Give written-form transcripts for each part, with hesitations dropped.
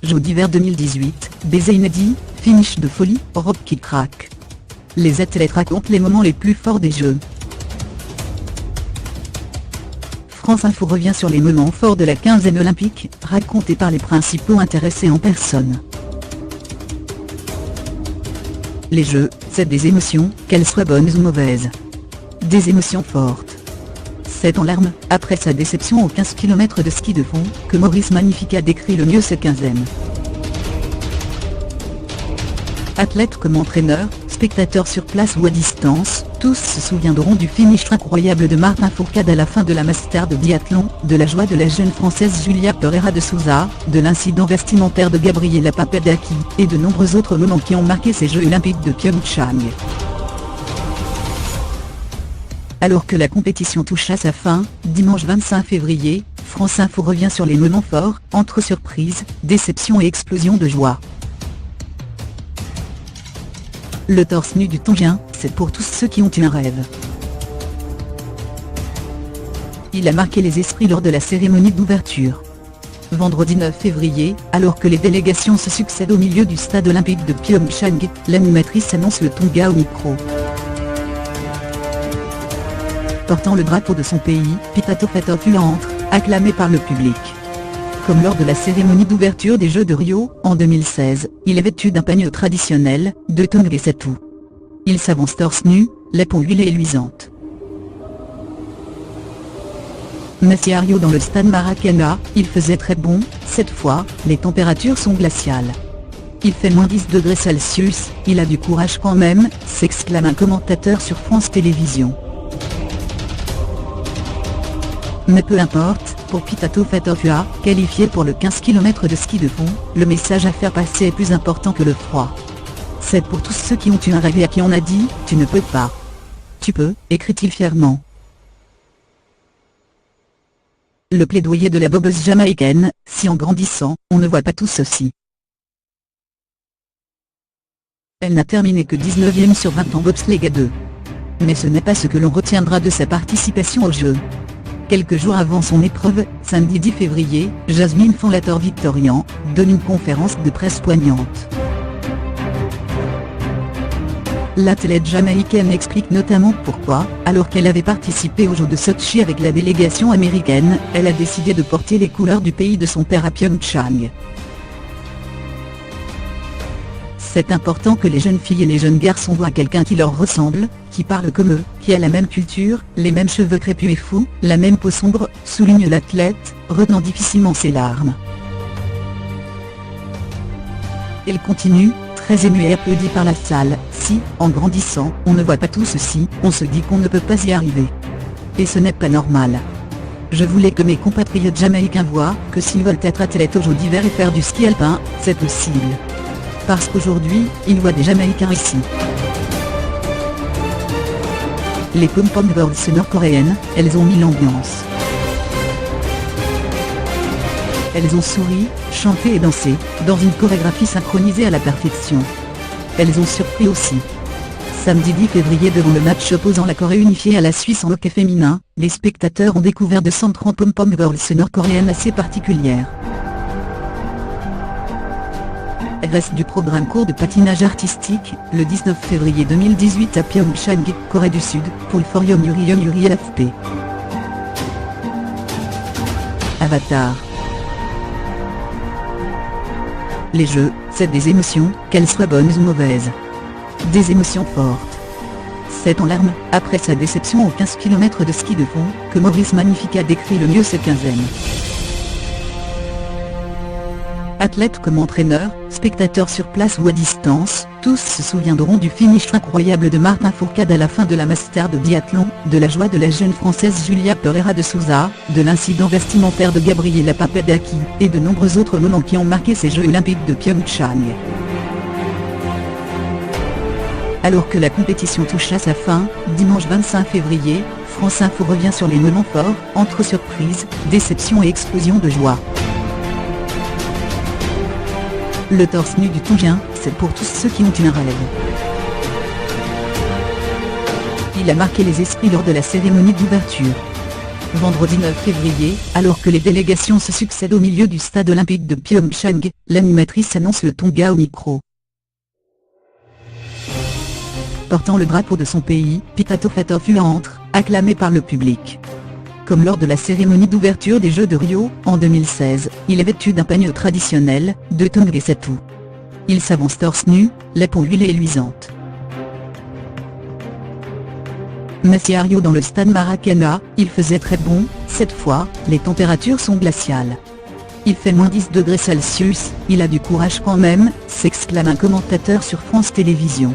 Jeux d'hiver 2018, baiser inédit, finish de folie, robe qui craque. Les athlètes racontent les moments les plus forts des Jeux. France Info revient sur les moments forts de la quinzaine olympique, racontés par les principaux intéressés en personne. Les Jeux, c'est des émotions, qu'elles soient bonnes ou mauvaises. Des émotions fortes. C'est en larmes, après sa déception aux 15 km de ski de fond, que Maurice Magnificat décrit le mieux cette quinzaine. Athlètes comme entraîneurs, spectateurs sur place ou à distance, tous se souviendront du finish incroyable de Martin Fourcade à la fin de la Master de biathlon, de la joie de la jeune Française Julia Pereira de Souza, de l'incident vestimentaire de Gabriela Papadaki, et de nombreux autres moments qui ont marqué ces Jeux olympiques de Pyeongchang. Alors que la compétition touche à sa fin, dimanche 25 février, France Info revient sur les moments forts, entre surprise, déception et explosion de joie. Le torse nu du Tongien, c'est pour tous ceux qui ont eu un rêve. Il a marqué les esprits lors de la cérémonie d'ouverture. Vendredi 9 février, alors que les délégations se succèdent au milieu du stade olympique de Pyeongchang, l'animatrice annonce le Tonga au micro. Portant le drapeau de son pays, Pitato Fatofua entre, acclamé par le public. Comme lors de la cérémonie d'ouverture des Jeux de Rio, en 2016, il est vêtu d'un pagne traditionnel, de Tongassatu. Il s'avance torse nu, la peau huilée et luisante. Mais à Rio dans le stade Maracana, il faisait très bon, cette fois, les températures sont glaciales. Il fait moins 10 degrés Celsius, il a du courage quand même, s'exclame un commentateur sur France Télévisions. Mais peu importe, pour Pitato Fatofua, qualifié pour le 15 km de ski de fond, le message à faire passer est plus important que le froid. C'est pour tous ceux qui ont eu un rêve et à qui on a dit « tu ne peux pas ». Tu peux, écrit-il fièrement. Le plaidoyer de la bobeuse jamaïcaine, si en grandissant, on ne voit pas tout ceci. Elle n'a terminé que 19e sur 20 en bobsleigh à 2. Mais ce n'est pas ce que l'on retiendra de sa participation aux Jeux. Quelques jours avant son épreuve, samedi 10 février, Jasmine Fonlator-Victorian donne une conférence de presse poignante. L'athlète jamaïcaine explique notamment pourquoi, alors qu'elle avait participé aux Jeux de Sotchi avec la délégation américaine, elle a décidé de porter les couleurs du pays de son père à Pyeongchang. C'est important que les jeunes filles et les jeunes garçons voient quelqu'un qui leur ressemble, qui parle comme eux, qui a la même culture, les mêmes cheveux crépus et fous, la même peau sombre, souligne l'athlète, retenant difficilement ses larmes. Elle continue, très émue et applaudie par la salle, si, en grandissant, on ne voit pas tout ceci, on se dit qu'on ne peut pas y arriver. Et ce n'est pas normal. Je voulais que mes compatriotes jamaïcains voient que s'ils veulent être athlètes aux Jeux d'hiver et faire du ski alpin, c'est possible. Parce qu'aujourd'hui, ils voient des Jamaïcains ici. Les pom-pom girls nord-coréennes, elles ont mis l'ambiance. Elles ont souri, chanté et dansé, dans une chorégraphie synchronisée à la perfection. Elles ont surpris aussi. Samedi 10 février devant le match opposant la Corée unifiée à la Suisse en hockey féminin, les spectateurs ont découvert 230 pom-pom girls nord-coréennes assez particulières. Reste du programme court de patinage artistique, le 19 février 2018 à Pyeongchang, Corée du Sud, pour le Forum Yuri LFP. Avatar. Les Jeux, c'est des émotions, qu'elles soient bonnes ou mauvaises. Des émotions fortes. C'est en larmes, après sa déception aux 15 km de ski de fond, que Maurice Magnificat décrit le mieux cette quinzaine. Athlètes comme entraîneurs, spectateurs sur place ou à distance, tous se souviendront du finish incroyable de Martin Fourcade à la fin de la Master de biathlon, de la joie de la jeune Française Julia Pereira de Souza, de l'incident vestimentaire de Gabriela Papadaki, et de nombreux autres moments qui ont marqué ces Jeux olympiques de Pyeongchang. Alors que la compétition touche à sa fin, dimanche 25 février, France Info revient sur les moments forts, entre surprise, déception et explosion de joie. Le torse nu du Tongien, c'est pour tous ceux qui ont eu un rêve. Il a marqué les esprits lors de la cérémonie d'ouverture. Vendredi 9 février, alors que les délégations se succèdent au milieu du stade olympique de Pyeongchang, l'animatrice annonce le Tonga au micro. Portant le drapeau de son pays, Pitato Fatofua entre, acclamé par le public. Comme lors de la cérémonie d'ouverture des Jeux de Rio, en 2016, il est vêtu d'un pagne traditionnel, de Tongassatu. Il s'avance torse nu, la peau huilée et luisante. Mais à Rio dans le stade Maracana, il faisait très bon, cette fois, les températures sont glaciales. Il fait moins 10 degrés Celsius, il a du courage quand même, s'exclame un commentateur sur France Télévisions.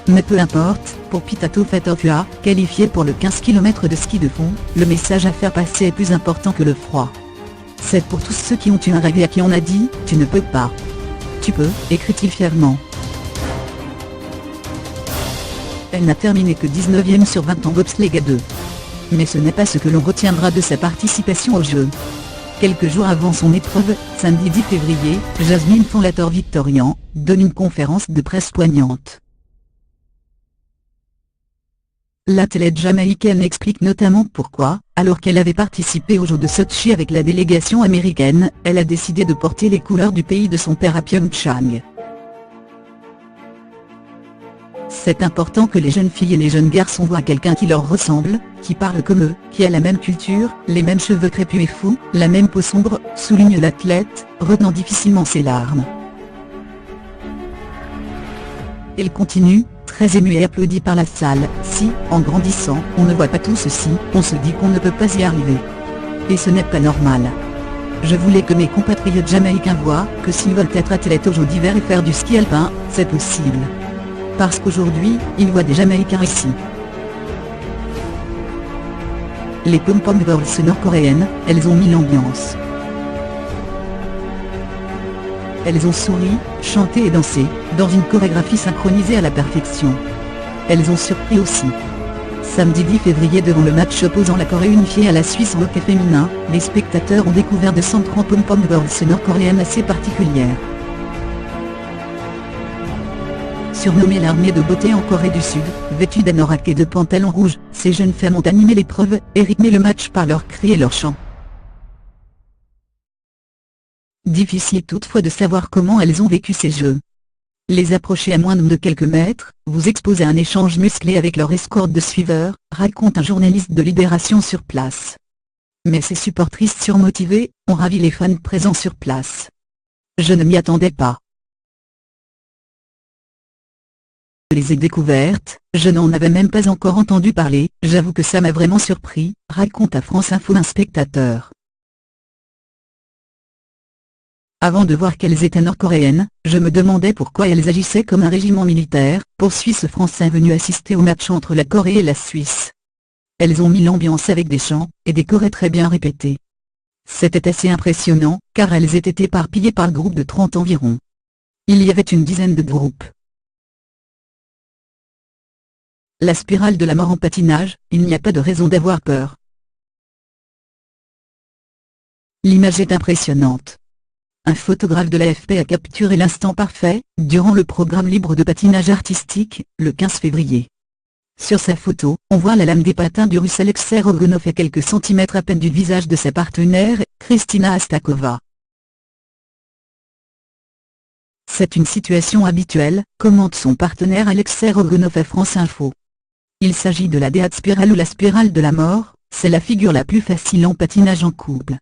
Mais peu importe, pour Pitato Fatofua, qualifié pour le 15 km de ski de fond, le message à faire passer est plus important que le froid. C'est pour tous ceux qui ont eu un rêve et à qui on a dit « tu ne peux pas ». Tu peux, écrit-il fièrement. Elle n'a terminé que 19e sur 20 en bobsleigh à 2. Mais ce n'est pas ce que l'on retiendra de sa participation aux Jeux. Quelques jours avant son épreuve, samedi 10 février, Jasmine Fonlator-Victorian donne une conférence de presse poignante. L'athlète jamaïcaine explique notamment pourquoi, alors qu'elle avait participé aux Jeux de Sotchi avec la délégation américaine, elle a décidé de porter les couleurs du pays de son père à Pyeongchang. C'est important que les jeunes filles et les jeunes garçons voient quelqu'un qui leur ressemble, qui parle comme eux, qui a la même culture, les mêmes cheveux crépus et fous, la même peau sombre, souligne l'athlète, retenant difficilement ses larmes. Elle continue, très émue et applaudie par la salle. Si, en grandissant, on ne voit pas tout ceci, on se dit qu'on ne peut pas y arriver. Et ce n'est pas normal. Je voulais que mes compatriotes jamaïcains voient que s'ils veulent être athlètes aux Jeux d'hiver et faire du ski alpin, c'est possible. Parce qu'aujourd'hui, ils voient des Jamaïcains ici. Les pom-pom girls nord-coréennes, elles ont mis l'ambiance. Elles ont souri, chanté et dansé, dans une chorégraphie synchronisée à la perfection. Elles ont surpris aussi. Samedi 10 février devant le match opposant la Corée unifiée à la Suisse en hockey féminin, les spectateurs ont découvert de 103 pom-pom girls nord-coréennes assez particulières. Surnommées l'armée de beauté en Corée du Sud, vêtues d'anoraks et de pantalons rouges, ces jeunes femmes ont animé l'épreuve, et rythmé le match par leurs cris et leurs chants. Difficile toutefois de savoir comment elles ont vécu ces Jeux. Les approcher à moins de quelques mètres, vous exposer à un échange musclé avec leur escorte de suiveurs, raconte un journaliste de Libération sur place. Mais ces supportrices surmotivées, ont ravi les fans présents sur place. Je ne m'y attendais pas. Je les ai découvertes, je n'en avais même pas encore entendu parler, j'avoue que ça m'a vraiment surpris, raconte à France Info un spectateur. Avant de voir qu'elles étaient nord-coréennes, je me demandais pourquoi elles agissaient comme un régiment militaire, poursuit ce Français venu assister au match entre la Corée et la Suisse. Elles ont mis l'ambiance avec des chants, et des chorés très bien répétés. C'était assez impressionnant, car elles étaient éparpillées par groupe de 30 environ. Il y avait une dizaine de groupes. La spirale de la mort en patinage, il n'y a pas de raison d'avoir peur. L'image est impressionnante. Un photographe de l'AFP a capturé l'instant parfait, durant le programme libre de patinage artistique, le 15 février. Sur sa photo, on voit la lame des patins du Russe Alexei Rogunov à quelques centimètres à peine du visage de sa partenaire, Kristina Astakova. C'est une situation habituelle, commente son partenaire Alexei Rogunov à France Info. Il s'agit de la Death Spiral ou la spirale de la mort, c'est la figure la plus facile en patinage en couple.